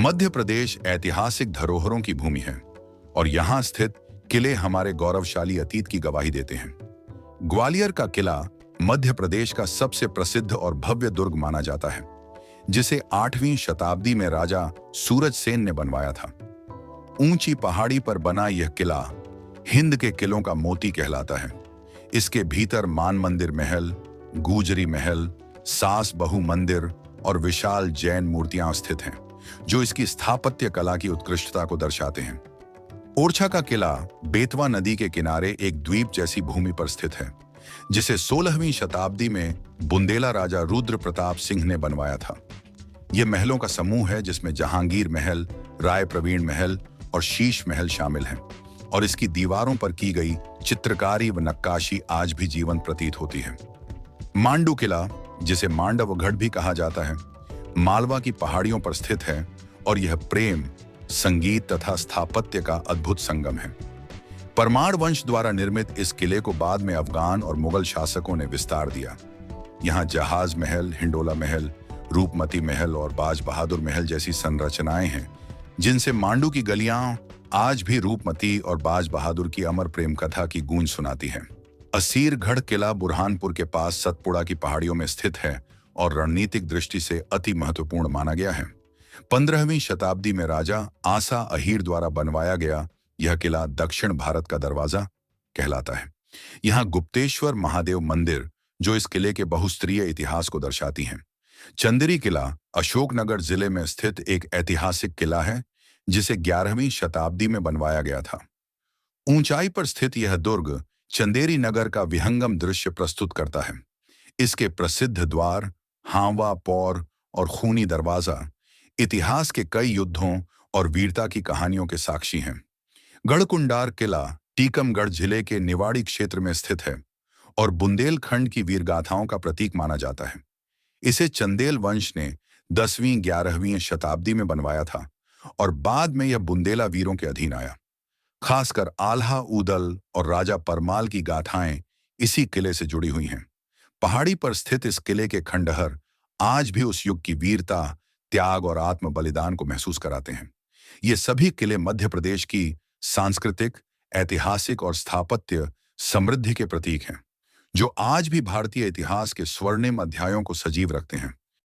मध्य प्रदेश ऐतिहासिक धरोहरों की भूमि है और यहाँ स्थित किले हमारे गौरवशाली अतीत की गवाही देते हैं। ग्वालियर का किला मध्य प्रदेश का सबसे प्रसिद्ध और भव्य दुर्ग माना जाता है, जिसे 8वीं शताब्दी में राजा सूरज सेन ने बनवाया था। ऊंची पहाड़ी पर बना यह किला हिंद के किलों का मोती कहलाता है। इसके भीतर मान मंदिर महल, गुजरी महल, सास बहु मंदिर और विशाल जैन मूर्तियां स्थित हैं, जो इसकी स्थापत्य कला की उत्कृष्टता को दर्शाते हैं। ओरछा का किला बेतवा नदी के किनारे एक द्वीप जैसी भूमि पर स्थित है, जिसे 16वीं शताब्दी में बुंदेला राजा रुद्र प्रताप सिंह ने बनवाया था। यह महलों का समूह है, जिसमें जहांगीर महल, राय प्रवीण महल और शीश महल शामिल हैं, और इसकी दीवारों पर की गई चित्रकारी व नक्काशी आज भी जीवंत प्रतीत होती है। मांडू किला, जिसे मांडवगढ़ भी कहा जाता है, मालवा की पहाड़ियों पर स्थित है और यह प्रेम, संगीत तथा स्थापत्य का अद्भुत संगम है। परमार वंश द्वारा निर्मित इस किले को बाद में अफगान और मुगल शासकों ने विस्तार दिया। यहाँ जहाज महल, हिंडोला महल, रूपमती महल और बाज बहादुर महल जैसी संरचनाएं हैं, जिनसे मांडू की गलियां आज भी रूपमती और बाज बहादुर की अमर प्रेम कथा की गूंज सुनाती है। असीरगढ़ किला बुरहानपुर के पास सतपुड़ा की पहाड़ियों में स्थित है और रणनीतिक दृष्टि से अति महत्वपूर्ण माना गया है। 15वीं शताब्दी में राजा आसा अहीर द्वारा बनवाया गया यह किला दक्षिण भारत का दरवाजा कहलाता है। यहाँ गुप्तेश्वर महादेव मंदिर, जो इस किले के बहुस्तरीय इतिहास को दर्शाती हैं। चंदेरी किला अशोकनगर जिले में स्थित एक ऐतिहासिक किला है, जिसे 11वीं शताब्दी में बनवाया गया था। ऊंचाई पर स्थित यह दुर्ग चंदेरी नगर का विहंगम दृश्य प्रस्तुत करता है। इसके प्रसिद्ध द्वार, हांवा पौर और खूनी दरवाजा इतिहास के कई युद्धों और वीरता की कहानियों के साक्षी हैं। गढ़कुंडार किला टीकमगढ़ जिले के निवाड़ी क्षेत्र में स्थित है और बुंदेलखंड की वीरगाथाओं का प्रतीक माना जाता है। इसे चंदेल वंश ने 10वीं-11वीं शताब्दी में बनवाया था और बाद में यह बुंदेला वीरों के अधीन आया। खासकर आल्हा ऊदल और राजा परमाल की गाथाएं इसी किले से जुड़ी हुई हैं। पहाड़ी पर स्थित इस किले के खंडहर आज भी उस युग की वीरता, त्याग और आत्म बलिदान को महसूस कराते हैं। ये सभी किले मध्य प्रदेश की सांस्कृतिक, ऐतिहासिक और स्थापत्य समृद्धि के प्रतीक हैं, जो आज भी भारतीय इतिहास के स्वर्णिम अध्यायों को सजीव रखते हैं।